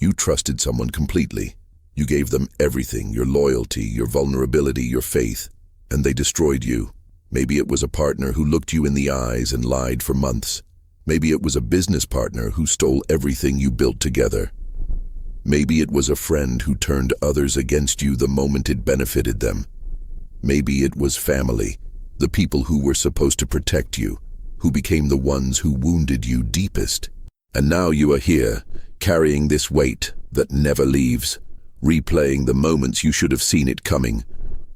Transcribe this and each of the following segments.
You trusted someone completely. You gave them everything, your loyalty, your vulnerability, your faith, and they destroyed you. Maybe it was a partner who looked you in the eyes and lied for months. Maybe it was a business partner who stole everything you built together. Maybe it was a friend who turned others against you the moment it benefited them. Maybe it was family, the people who were supposed to protect you, who became the ones who wounded you deepest. And now you are here, carrying this weight that never leaves, replaying the moments you should have seen it coming,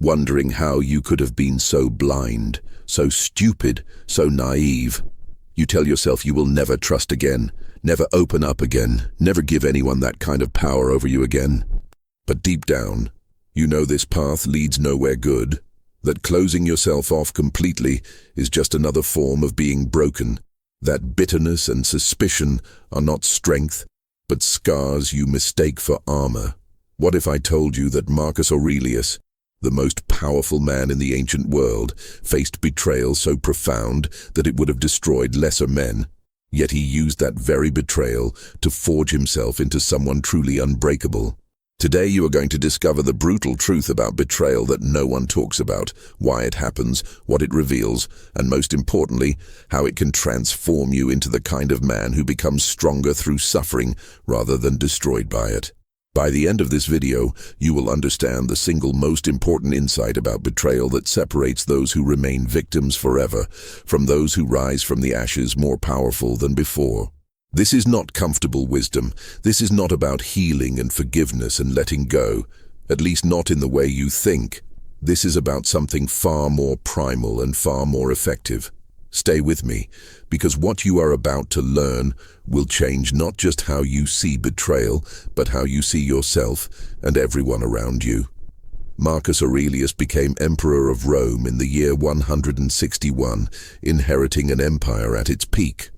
wondering how you could have been so blind, so stupid, so naive. You tell yourself you will never trust again, never open up again, never give anyone that kind of power over you again. But deep down, you know this path leads nowhere good, that closing yourself off completely is just another form of being broken, that bitterness and suspicion are not strength, but scars you mistake for armor. What if I told you that Marcus Aurelius, the most powerful man in the ancient world, faced betrayal so profound that it would have destroyed lesser men, yet he used that very betrayal to forge himself into someone truly unbreakable? Today you are going to discover the brutal truth about betrayal that no one talks about, why it happens, what it reveals, and most importantly, how it can transform you into the kind of man who becomes stronger through suffering rather than destroyed by it. By the end of this video, you will understand the single most important insight about betrayal that separates those who remain victims forever from those who rise from the ashes more powerful than before. This is not comfortable wisdom. This is not about healing and forgiveness and letting go, at least not in the way you think. This is about something far more primal and far more effective. Stay with me, because what you are about to learn will change not just how you see betrayal, but how you see yourself and everyone around you. Marcus Aurelius became Emperor of Rome in the year 161, inheriting an empire at its peak.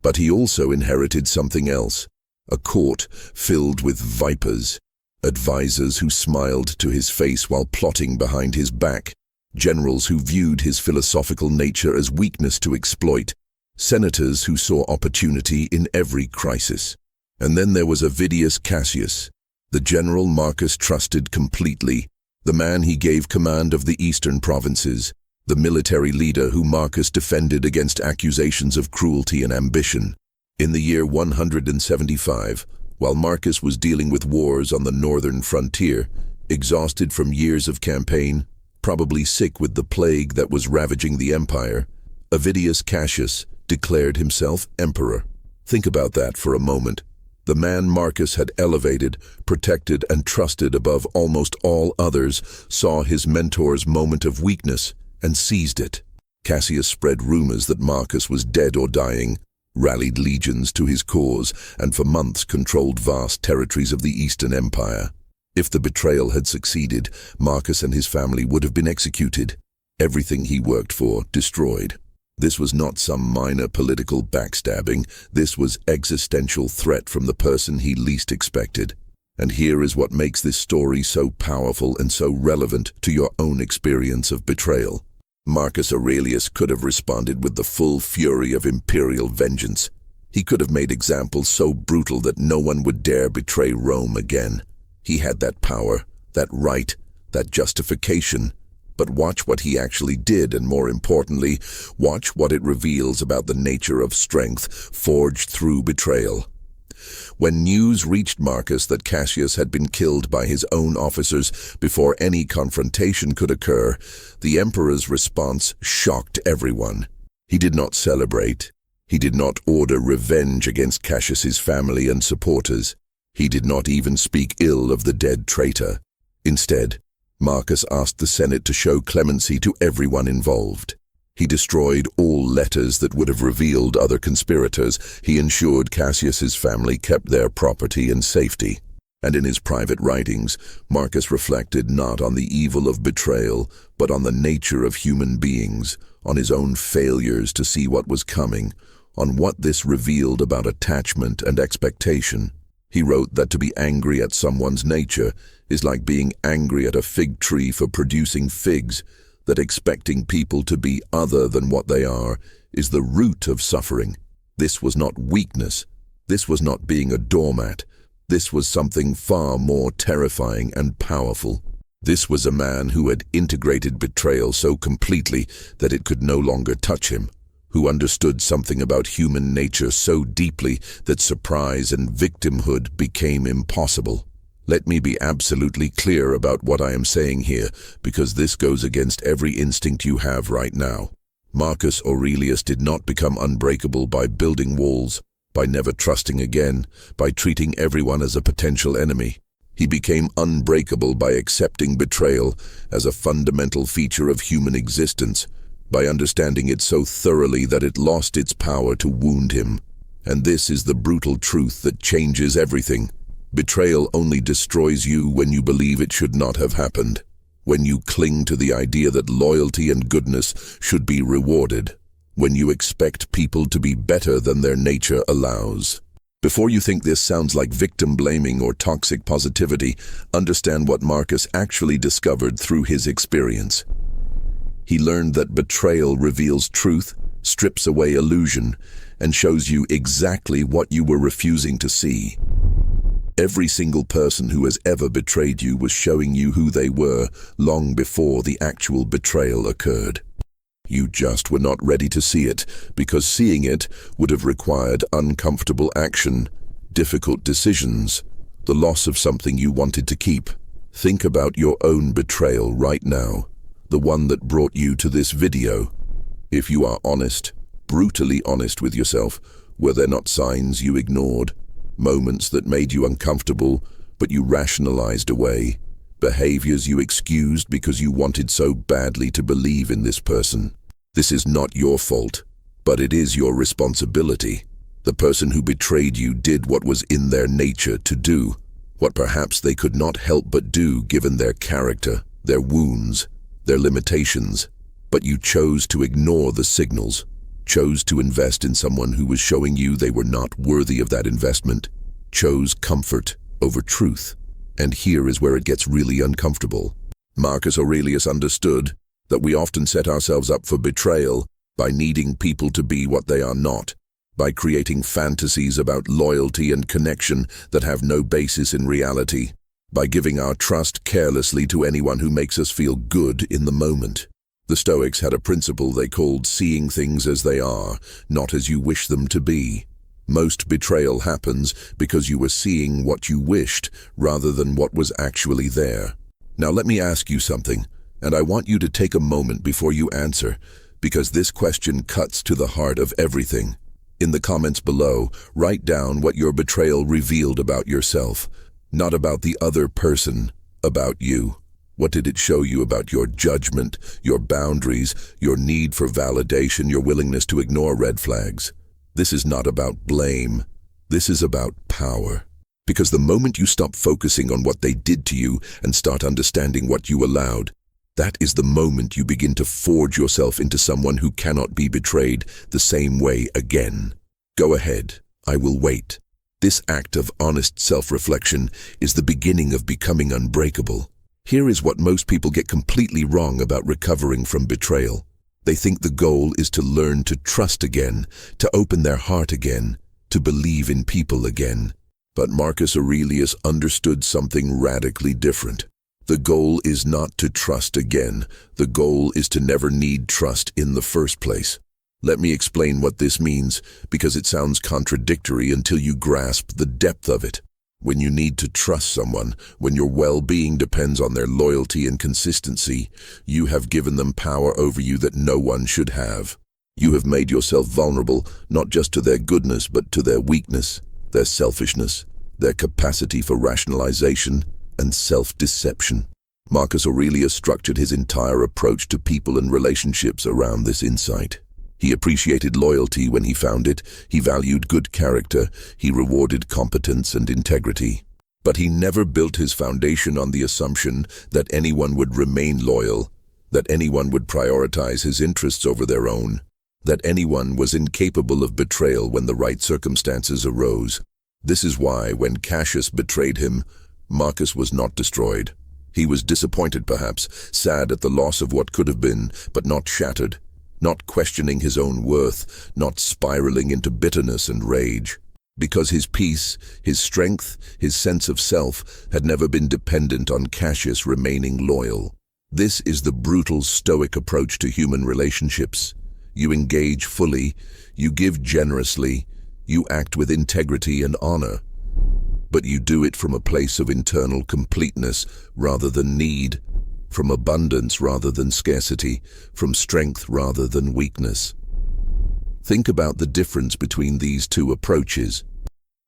But he also inherited something else, a court filled with vipers, advisors who smiled to his face while plotting behind his back, generals who viewed his philosophical nature as weakness to exploit, senators who saw opportunity in every crisis. And then there was Avidius Cassius, the general Marcus trusted completely, the man he gave command of the eastern provinces, the military leader who Marcus defended against accusations of cruelty and ambition. In the year 175, while Marcus was dealing with wars on the northern frontier, exhausted from years of campaign, probably sick with the plague that was ravaging the empire, Avidius Cassius declared himself emperor. Think about that for a moment. The man Marcus had elevated, protected, and trusted above almost all others saw his mentor's moment of weakness and seized it. Cassius spread rumors that Marcus was dead or dying, rallied legions to his cause, and for months controlled vast territories of the Eastern Empire. If the betrayal had succeeded, Marcus and his family would have been executed, everything he worked for destroyed. This was not some minor political backstabbing, this was existential threat from the person he least expected. And here is what makes this story so powerful and so relevant to your own experience of betrayal. Marcus Aurelius could have responded with the full fury of imperial vengeance. He could have made examples so brutal that no one would dare betray Rome again. He had that power, that right, that justification. But watch what he actually did, and more importantly, watch what it reveals about the nature of strength forged through betrayal. When news reached Marcus that Cassius had been killed by his own officers before any confrontation could occur, the emperor's response shocked everyone. He did not celebrate. He did not order revenge against Cassius's family and supporters. He did not even speak ill of the dead traitor. Instead, Marcus asked the Senate to show clemency to everyone involved. He destroyed all letters that would have revealed other conspirators. He ensured Cassius's family kept their property and safety. And in his private writings, Marcus reflected not on the evil of betrayal, but on the nature of human beings, on his own failures to see what was coming, on what this revealed about attachment and expectation. He wrote that to be angry at someone's nature is like being angry at a fig tree for producing figs, that expecting people to be other than what they are is the root of suffering. This was not weakness. This was not being a doormat, This was something far more terrifying and powerful. This was a man who had integrated betrayal so completely that it could no longer touch him, who understood something about human nature so deeply that surprise and victimhood became impossible. Let me be absolutely clear about what I am saying here, because this goes against every instinct you have right now. Marcus Aurelius did not become unbreakable by building walls, by never trusting again, by treating everyone as a potential enemy. He became unbreakable by accepting betrayal as a fundamental feature of human existence, by understanding it so thoroughly that it lost its power to wound him. And this is the brutal truth that changes everything. Betrayal only destroys you when you believe it should not have happened, when you cling to the idea that loyalty and goodness should be rewarded, when you expect people to be better than their nature allows. Before you think this sounds like victim blaming or toxic positivity, understand what Marcus actually discovered through his experience. He learned that betrayal reveals truth, strips away illusion, and shows you exactly what you were refusing to see. Every single person who has ever betrayed you was showing you who they were long before the actual betrayal occurred. You just were not ready to see it, because seeing it would have required uncomfortable action, difficult decisions, the loss of something you wanted to keep. Think about your own betrayal right now, the one that brought you to this video. If you are honest, brutally honest with yourself, were there not signs you ignored? Moments that made you uncomfortable, but you rationalized away? Behaviors you excused because you wanted so badly to believe in this person? This is not your fault, but it is your responsibility. The person who betrayed you did what was in their nature to do, what perhaps they could not help but do given their character, their wounds, their limitations. But you chose to ignore the signals, chose to invest in someone who was showing you they were not worthy of that investment, chose comfort over truth. And here is where it gets really uncomfortable. Marcus Aurelius understood that we often set ourselves up for betrayal by needing people to be what they are not, by creating fantasies about loyalty and connection that have no basis in reality, by giving our trust carelessly to anyone who makes us feel good in the moment. The Stoics had a principle they called seeing things as they are, not as you wish them to be. Most betrayal happens because you were seeing what you wished rather than what was actually there. Now let me ask you something, and I want you to take a moment before you answer, because this question cuts to the heart of everything. In the comments below, write down what your betrayal revealed about yourself, not about the other person, about you. What did it show you about your judgment, your boundaries, your need for validation, your willingness to ignore red flags? This is not about blame. This is about power. Because the moment you stop focusing on what they did to you and start understanding what you allowed, that is the moment you begin to forge yourself into someone who cannot be betrayed the same way again. Go ahead. I will wait. This act of honest self-reflection is the beginning of becoming unbreakable. Here is what most people get completely wrong about recovering from betrayal. They think the goal is to learn to trust again, to open their heart again, to believe in people again. But Marcus Aurelius understood something radically different. The goal is not to trust again. The goal is to never need trust in the first place. Let me explain what this means, because it sounds contradictory until you grasp the depth of it. When you need to trust someone, when your well-being depends on their loyalty and consistency, you have given them power over you that no one should have. You have made yourself vulnerable, not just to their goodness, but to their weakness, their selfishness, their capacity for rationalization and self-deception. Marcus Aurelius structured his entire approach to people and relationships around this insight. He appreciated loyalty when he found it, he valued good character, he rewarded competence and integrity. But he never built his foundation on the assumption that anyone would remain loyal, that anyone would prioritize his interests over their own, that anyone was incapable of betrayal when the right circumstances arose. This is why, when Cassius betrayed him, Marcus was not destroyed. He was disappointed perhaps, sad at the loss of what could have been, but not shattered. Not questioning his own worth, not spiraling into bitterness and rage. because his peace, his strength, his sense of self had never been dependent on Cassius remaining loyal. This is the brutal Stoic approach to human relationships. You engage fully, you give generously, you act with integrity and honor. But you do it from a place of internal completeness rather than need, from abundance rather than scarcity, from strength rather than weakness. Think about the difference between these two approaches.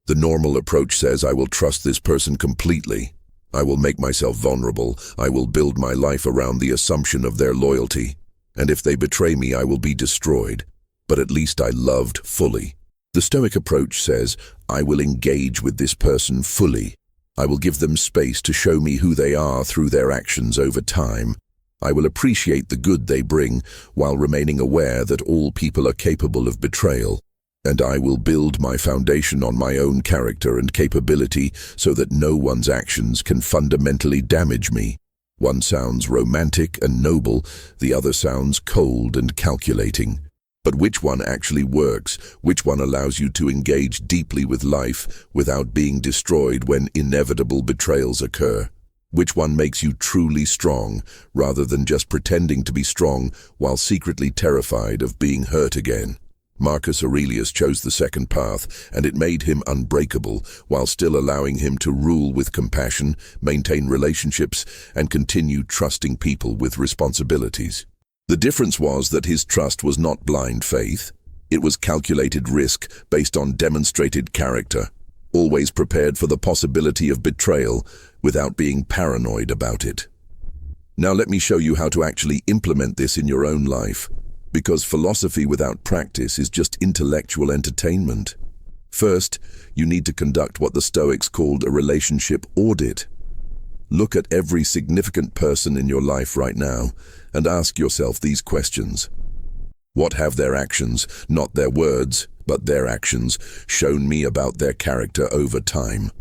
The normal approach says, I will trust this person completely. I will make myself vulnerable. I will build my life around the assumption of their loyalty. And if they betray me, I will be destroyed. But at least I loved fully. The Stoic approach says, I will engage with this person fully. I will give them space to show me who they are through their actions over time. I will appreciate the good they bring while remaining aware that all people are capable of betrayal. And I will build my foundation on my own character and capability so that no one's actions can fundamentally damage me. One sounds romantic and noble, the other sounds cold and calculating. But which one actually works? Which one allows you to engage deeply with life without being destroyed when inevitable betrayals occur? Which one makes you truly strong, rather than just pretending to be strong while secretly terrified of being hurt again? Marcus Aurelius chose the second path, and it made him unbreakable, while still allowing him to rule with compassion, maintain relationships, and continue trusting people with responsibilities. The difference was that his trust was not blind faith. It was calculated risk based on demonstrated character, always prepared for the possibility of betrayal without being paranoid about it. Now let me show you how to actually implement this in your own life, because philosophy without practice is just intellectual entertainment. First, you need to conduct what the Stoics called a relationship audit. Look at every significant person in your life right now and ask yourself these questions. What have their actions, not their words, but their actions, shown me about their character over time?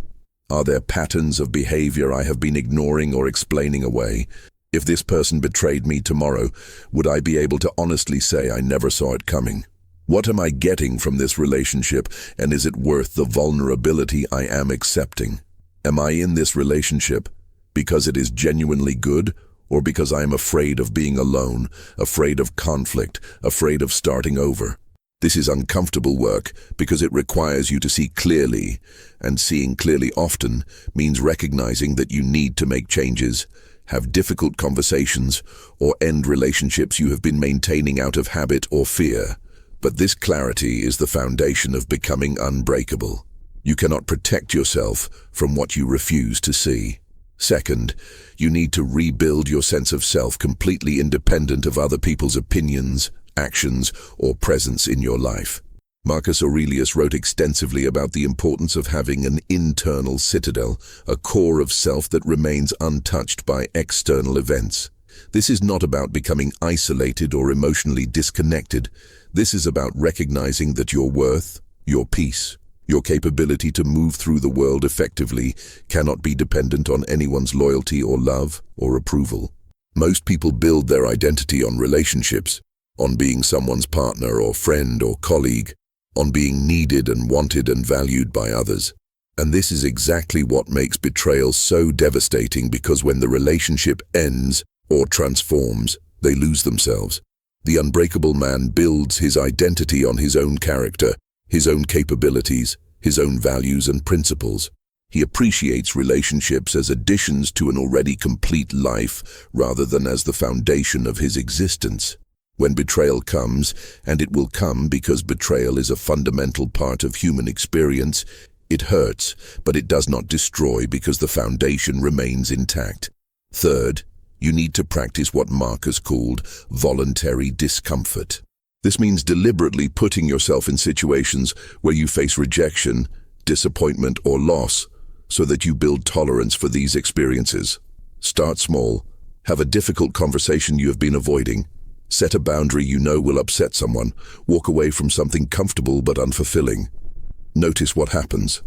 Are there patterns of behavior I have been ignoring or explaining away? If this person betrayed me tomorrow, would I be able to honestly say I never saw it coming? What am I getting from this relationship, and is it worth the vulnerability I am accepting? Am I in this relationship because it is genuinely good, or because I am afraid of being alone, afraid of conflict, afraid of starting over? This is uncomfortable work because it requires you to see clearly, and seeing clearly often means recognizing that you need to make changes, have difficult conversations, or end relationships you have been maintaining out of habit or fear. But this clarity is the foundation of becoming unbreakable. You cannot protect yourself from what you refuse to see. Second, you need to rebuild your sense of self completely independent of other people's opinions, actions, or presence in your life. Marcus Aurelius wrote extensively about the importance of having an internal citadel, a core of self that remains untouched by external events. This is not about becoming isolated or emotionally disconnected. This is about recognizing that your worth, your peace, your capability to move through the world effectively cannot be dependent on anyone's loyalty or love or approval. Most people build their identity on relationships, on being someone's partner or friend or colleague, on being needed and wanted and valued by others. And this is exactly what makes betrayal so devastating, because when the relationship ends or transforms, they lose themselves. The unbreakable man builds his identity on his own character, his own capabilities, his own values and principles. He appreciates relationships as additions to an already complete life rather than as the foundation of his existence. When betrayal comes, and it will come because betrayal is a fundamental part of human experience, it hurts, but it does not destroy because the foundation remains intact. Third, you need to practice what Marcus called voluntary discomfort. This means deliberately putting yourself in situations where you face rejection, disappointment, or loss, so that you build tolerance for these experiences. Start small. Have a difficult conversation you have been avoiding. Set a boundary you know will upset someone. Walk away from something comfortable but unfulfilling. Notice what happens.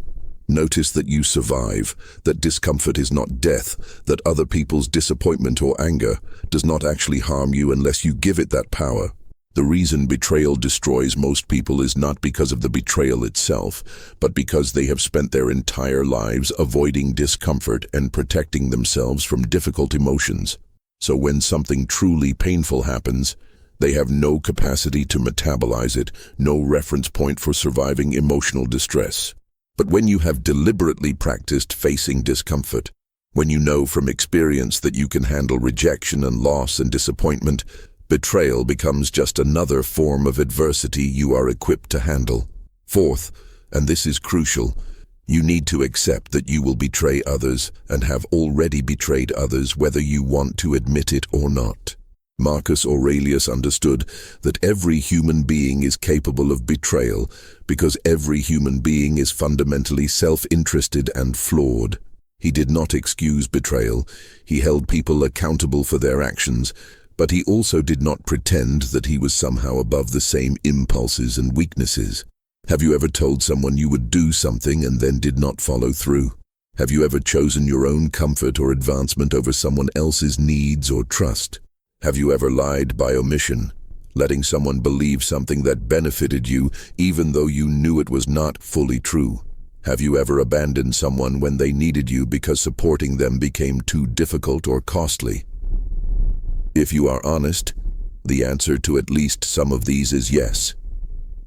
Notice that you survive, that discomfort is not death, that other people's disappointment or anger does not actually harm you unless you give it that power. The reason betrayal destroys most people is not because of the betrayal itself, but because they have spent their entire lives avoiding discomfort and protecting themselves from difficult emotions. So when something truly painful happens, they have no capacity to metabolize it, no reference point for surviving emotional distress. But when you have deliberately practiced facing discomfort, when you know from experience that you can handle rejection and loss and disappointment, betrayal becomes just another form of adversity you are equipped to handle. Fourth, and this is crucial, you need to accept that you will betray others and have already betrayed others whether you want to admit it or not. Marcus Aurelius understood that every human being is capable of betrayal because every human being is fundamentally self-interested and flawed. He did not excuse betrayal. He held people accountable for their actions, but he also did not pretend that he was somehow above the same impulses and weaknesses. Have you ever told someone you would do something and then did not follow through? Have you ever chosen your own comfort or advancement over someone else's needs or trust? Have you ever lied by omission, letting someone believe something that benefited you even though you knew it was not fully true? Have you ever abandoned someone when they needed you because supporting them became too difficult or costly? If you are honest, the answer to at least some of these is yes.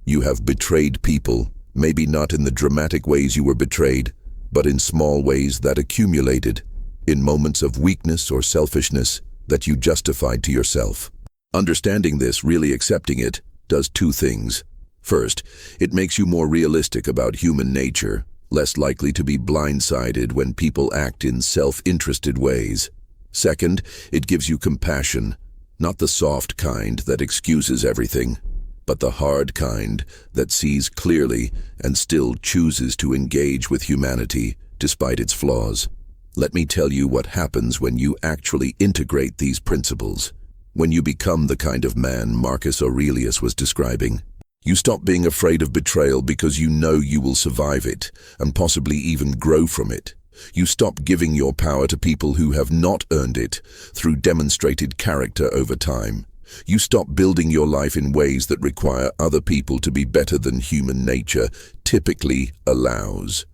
You have betrayed people, maybe not in the dramatic ways you were betrayed, but in small ways that accumulated, in moments of weakness or selfishness that you justified to yourself. Understanding this, really accepting it, does two things. First, it makes you more realistic about human nature, less likely to be blindsided when people act in self-interested ways. Second, it gives you compassion, not the soft kind that excuses everything, but the hard kind that sees clearly and still chooses to engage with humanity despite its flaws. Let me tell you what happens when you actually integrate these principles. When you become the kind of man Marcus Aurelius was describing, you stop being afraid of betrayal because you know you will survive it and possibly even grow from it. You stop giving your power to people who have not earned it through demonstrated character over time. You stop building your life in ways that require other people to be better than human nature typically allows.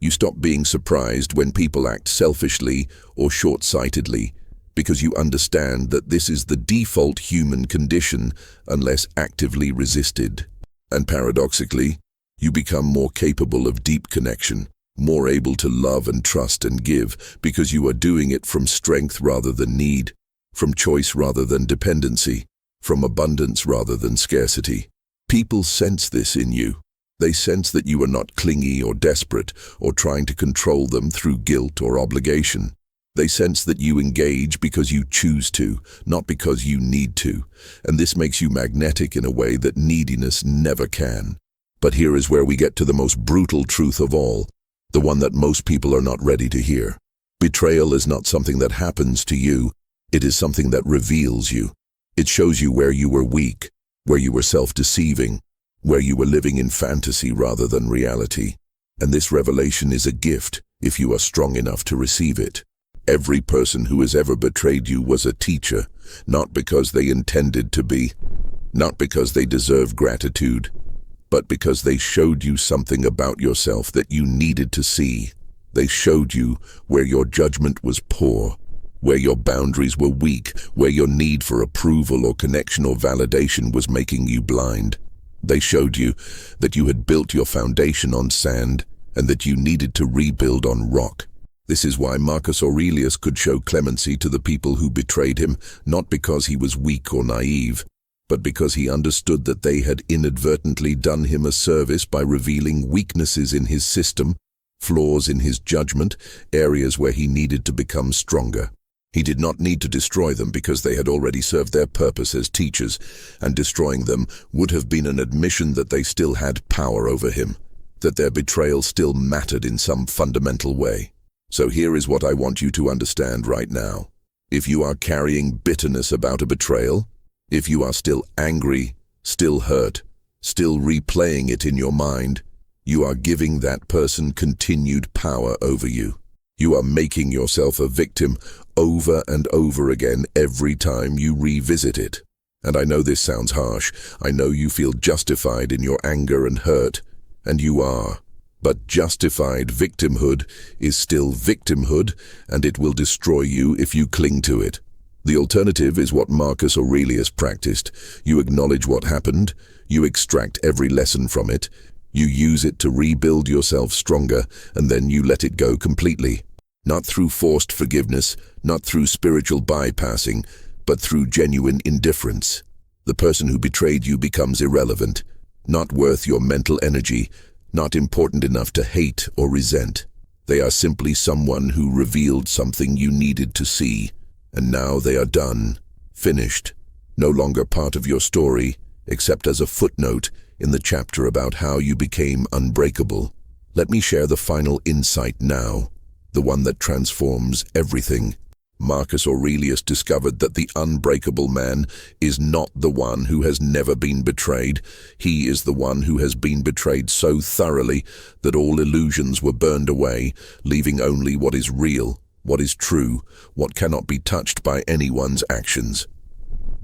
You stop being surprised when people act selfishly or short-sightedly because you understand that this is the default human condition unless actively resisted. And paradoxically, you become more capable of deep connection, more able to love and trust and give because you are doing it from strength rather than need, from choice rather than dependency, from abundance rather than scarcity. People sense this in you. They sense that you are not clingy or desperate or trying to control them through guilt or obligation. They sense that you engage because you choose to, not because you need to, and this makes you magnetic in a way that neediness never can. But here is where we get to the most brutal truth of all, the one that most people are not ready to hear. Betrayal is not something that happens to you, it is something that reveals you. It shows you where you were weak, where you were self-deceiving, where you were living in fantasy rather than reality. And this revelation is a gift if you are strong enough to receive it. Every person who has ever betrayed you was a teacher, not because they intended to be, not because they deserve gratitude, but because they showed you something about yourself that you needed to see. They showed you where your judgment was poor, where your boundaries were weak, where your need for approval or connection or validation was making you blind. They showed you that you had built your foundation on sand and that you needed to rebuild on rock. This is why Marcus Aurelius could show clemency to the people who betrayed him, not because he was weak or naive, but because he understood that they had inadvertently done him a service by revealing weaknesses in his system, flaws in his judgment, areas where he needed to become stronger. He did not need to destroy them because they had already served their purpose as teachers, and destroying them would have been an admission that they still had power over him, that their betrayal still mattered in some fundamental way. So here is what I want you to understand right now. If you are carrying bitterness about a betrayal, if you are still angry, still hurt, still replaying it in your mind, you are giving that person continued power over you. You are making yourself a victim over and over again every time you revisit it. And I know this sounds harsh. I know you feel justified in your anger and hurt, and you are. But justified victimhood is still victimhood, and it will destroy you if you cling to it. The alternative is what Marcus Aurelius practiced. You acknowledge what happened, you extract every lesson from it, you use it to rebuild yourself stronger, and then you let it go completely. Not through forced forgiveness, not through spiritual bypassing, but through genuine indifference. The person who betrayed you becomes irrelevant, not worth your mental energy, not important enough to hate or resent. They are simply someone who revealed something you needed to see, and now they are done, finished, no longer part of your story, except as a footnote in the chapter about how you became unbreakable. Let me share the final insight now, the one that transforms everything. Marcus Aurelius discovered that the unbreakable man is not the one who has never been betrayed. He is the one who has been betrayed so thoroughly that all illusions were burned away, leaving only what is real, what is true, what cannot be touched by anyone's actions.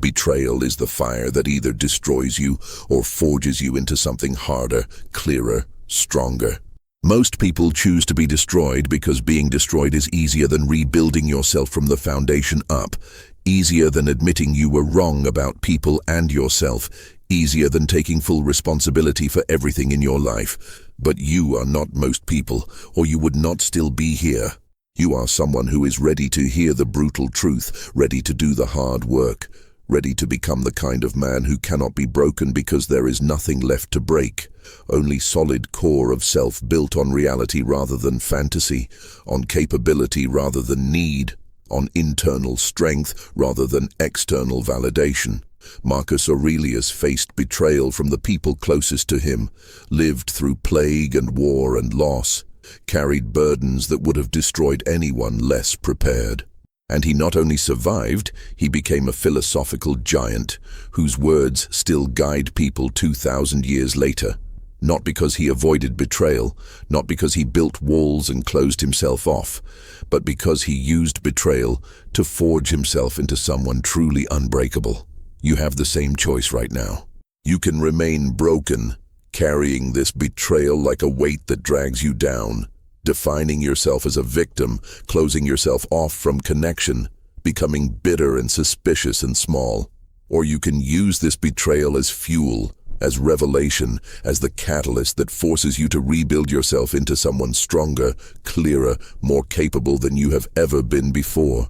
Betrayal is the fire that either destroys you or forges you into something harder, clearer, stronger. Most people choose to be destroyed because being destroyed is easier than rebuilding yourself from the foundation up, easier than admitting you were wrong about people and yourself, easier than taking full responsibility for everything in your life. But you are not most people, or you would not still be here. You are someone who is ready to hear the brutal truth, ready to do the hard work, ready to become the kind of man who cannot be broken because there is nothing left to break. Only solid core of self built on reality rather than fantasy, on capability rather than need, on internal strength rather than external validation. Marcus Aurelius faced betrayal from the people closest to him, lived through plague and war and loss, carried burdens that would have destroyed anyone less prepared. And he not only survived, he became a philosophical giant whose words still guide people 2,000 years later. Not because he avoided betrayal, not because he built walls and closed himself off, but because he used betrayal to forge himself into someone truly unbreakable. You have the same choice right now. You can remain broken, carrying this betrayal like a weight that drags you down, defining yourself as a victim, closing yourself off from connection, becoming bitter and suspicious and small. Or you can use this betrayal as fuel, as revelation, as the catalyst that forces you to rebuild yourself into someone stronger, clearer, more capable than you have ever been before.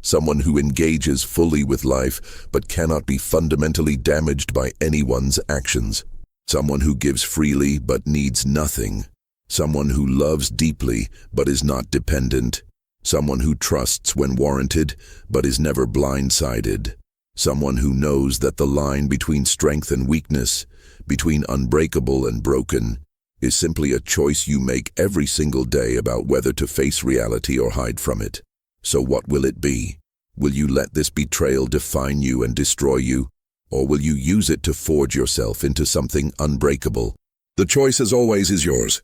Someone who engages fully with life but cannot be fundamentally damaged by anyone's actions. Someone who gives freely but needs nothing. Someone who loves deeply but is not dependent. Someone who trusts when warranted but is never blindsided. Someone who knows that the line between strength and weakness, between unbreakable and broken, is simply a choice you make every single day about whether to face reality or hide from it. So what will it be? Will you let this betrayal define you and destroy you? Or will you use it to forge yourself into something unbreakable? The choice, as always, is yours.